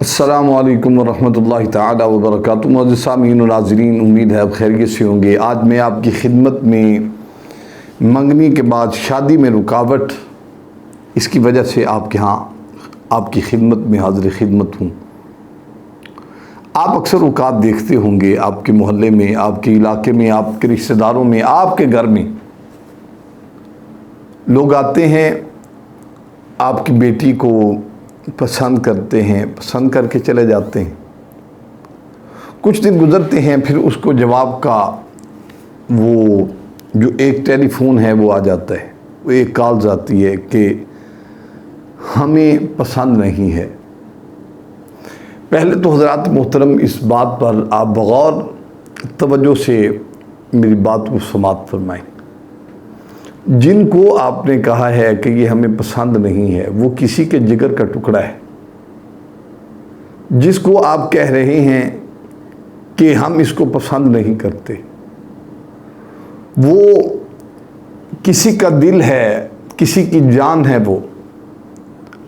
السلام علیکم ورحمۃ اللہ تعالی وبرکاتہ۔ معزز سامعین و ناظرین، امید ہے آپ خیریت سے ہوں گے۔ آج میں آپ کی خدمت میں منگنی کے بعد شادی میں رکاوٹ، اس کی وجہ سے آپ کے ہاں آپ کی خدمت میں حاضر خدمت ہوں۔ آپ اکثر اوقات دیکھتے ہوں گے آپ کے محلے میں، آپ کے علاقے میں، آپ کے رشتہ داروں میں، آپ کے گھر میں لوگ آتے ہیں، آپ کی بیٹی کو پسند کرتے ہیں، پسند کر کے چلے جاتے ہیں۔ کچھ دن گزرتے ہیں، پھر اس کو جواب کا وہ جو ایک ٹیلی فون ہے وہ آ جاتا ہے، وہ ایک کالز آتی ہے کہ ہمیں پسند نہیں ہے۔ پہلے تو حضرات محترم اس بات پر آپ بغور توجہ سے میری بات کو سماعت فرمائیں۔ جن کو آپ نے کہا ہے کہ یہ ہمیں پسند نہیں ہے، وہ کسی کے جگر کا ٹکڑا ہے۔ جس کو آپ کہہ رہے ہیں کہ ہم اس کو پسند نہیں کرتے، وہ کسی کا دل ہے، کسی کی جان ہے، وہ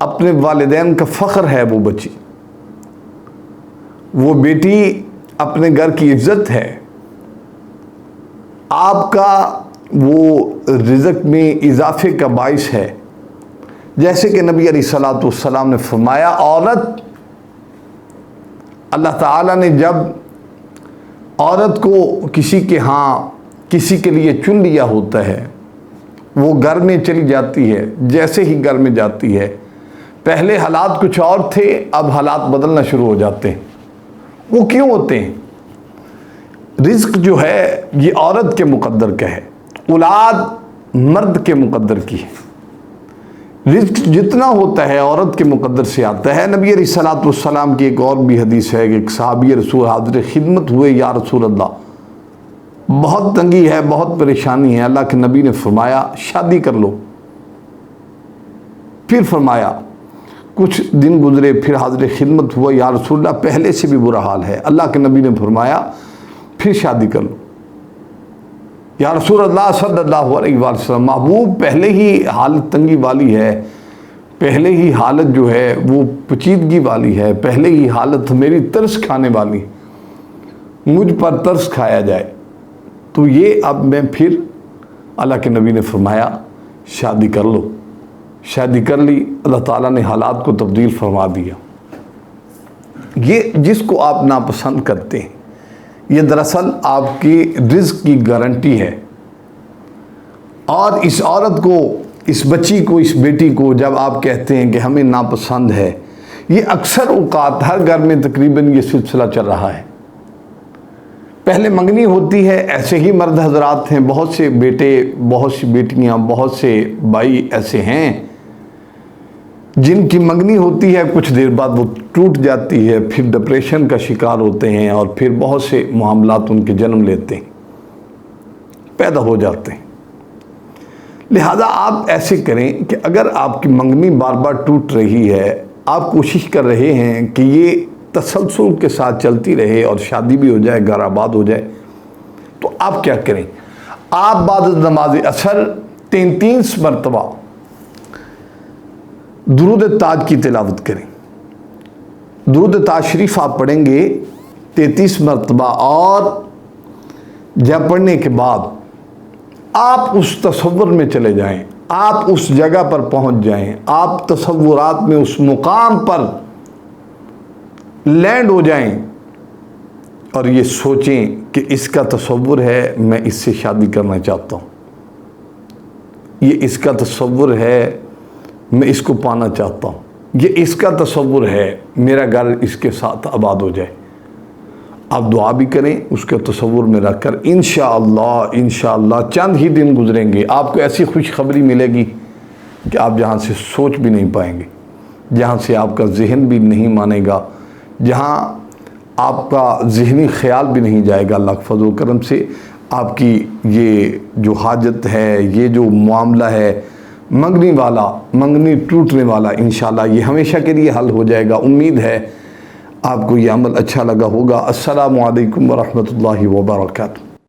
اپنے والدین کا فخر ہے، وہ بچی، وہ بیٹی اپنے گھر کی عزت ہے، آپ کا وہ رزق میں اضافے کا باعث ہے۔ جیسے کہ نبی علیہ الصلوۃ والسلام نے فرمایا، عورت، اللہ تعالیٰ نے جب عورت کو کسی کے ہاں کسی کے لیے چن لیا ہوتا ہے، وہ گھر میں چلی جاتی ہے۔ جیسے ہی گھر میں جاتی ہے، پہلے حالات کچھ اور تھے، اب حالات بدلنا شروع ہو جاتے ہیں۔ وہ کیوں ہوتے ہیں؟ رزق جو ہے یہ عورت کے مقدر کا ہے، اولاد مرد کے مقدر کی ہے۔ رزق جتنا ہوتا ہے عورت کے مقدر سے آتا ہے۔ نبی علیہ الصلوۃ والسلام کی ایک اور بھی حدیث ہے کہ ایک صحابی رسول حاضر خدمت ہوئے، یا رسول اللہ بہت تنگی ہے، بہت پریشانی ہے۔ اللہ کے نبی نے فرمایا شادی کر لو۔ پھر فرمایا کچھ دن گزرے، پھر حاضر خدمت ہوا، یا رسول اللہ پہلے سے بھی برا حال ہے۔ اللہ کے نبی نے فرمایا پھر شادی کر لو۔ یا رسول اللہ صلی اللہ علیہ وسلم، محبوب پہلے ہی حالت تنگی والی ہے، پہلے ہی حالت جو ہے وہ پچیدگی والی ہے، پہلے ہی حالت میری ترس کھانے والی، مجھ پر ترس کھایا جائے تو یہ اب میں پھر، اللہ کے نبی نے فرمایا شادی کر لو۔ شادی کر لی، اللہ تعالیٰ نے حالات کو تبدیل فرما دیا۔ یہ جس کو آپ ناپسند کرتے ہیں، یہ دراصل آپ کی رزق کی گارنٹی ہے۔ اور اس عورت کو، اس بچی کو، اس بیٹی کو جب آپ کہتے ہیں کہ ہمیں ناپسند ہے، یہ اکثر اوقات ہر گھر میں تقریباً یہ سلسلہ چل رہا ہے۔ پہلے منگنی ہوتی ہے، ایسے ہی مرد حضرات ہیں، بہت سے بیٹے، بہت سی بیٹیاں، بہت سے بھائی ایسے ہیں جن کی منگنی ہوتی ہے، کچھ دیر بعد وہ ٹوٹ جاتی ہے، پھر ڈپریشن کا شکار ہوتے ہیں، اور پھر بہت سے معاملات ان کے جنم لیتے ہیں، پیدا ہو جاتے ہیں۔ لہذا آپ ایسے کریں کہ اگر آپ کی منگنی بار بار ٹوٹ رہی ہے، آپ کوشش کر رہے ہیں کہ یہ تسلسل کے ساتھ چلتی رہے اور شادی بھی ہو جائے، گھر آباد ہو جائے، تو آپ کیا کریں؟ آپ بعد نماز عصر 33 مرتبہ درود تاج کی تلاوت کریں۔ درود تاج شریف آپ پڑھیں گے 33 مرتبہ، اور جب پڑھنے کے بعد آپ اس تصور میں چلے جائیں، آپ اس جگہ پر پہنچ جائیں، آپ تصورات میں اس مقام پر لینڈ ہو جائیں، اور یہ سوچیں کہ اس کا تصور ہے میں اس سے شادی کرنا چاہتا ہوں، یہ اس کا تصور ہے میں اس کو پانا چاہتا ہوں، یہ اس کا تصور ہے میرا گھر اس کے ساتھ آباد ہو جائے۔ آپ دعا بھی کریں اس کے تصور میں رکھ کر، انشاءاللہ چند ہی دن گزریں گے، آپ کو ایسی خوشخبری ملے گی کہ آپ جہاں سے سوچ بھی نہیں پائیں گے، جہاں سے آپ کا ذہن بھی نہیں مانے گا، جہاں آپ کا ذہنی خیال بھی نہیں جائے گا۔ اللہ کے فضل و کرم سے آپ کی یہ جو حاجت ہے، یہ جو معاملہ ہے منگنی والا، منگنی ٹوٹنے والا، انشاءاللہ یہ ہمیشہ کے لیے حل ہو جائے گا۔ امید ہے آپ کو یہ عمل اچھا لگا ہوگا۔ السلام علیکم ورحمۃ اللہ وبرکاتہ۔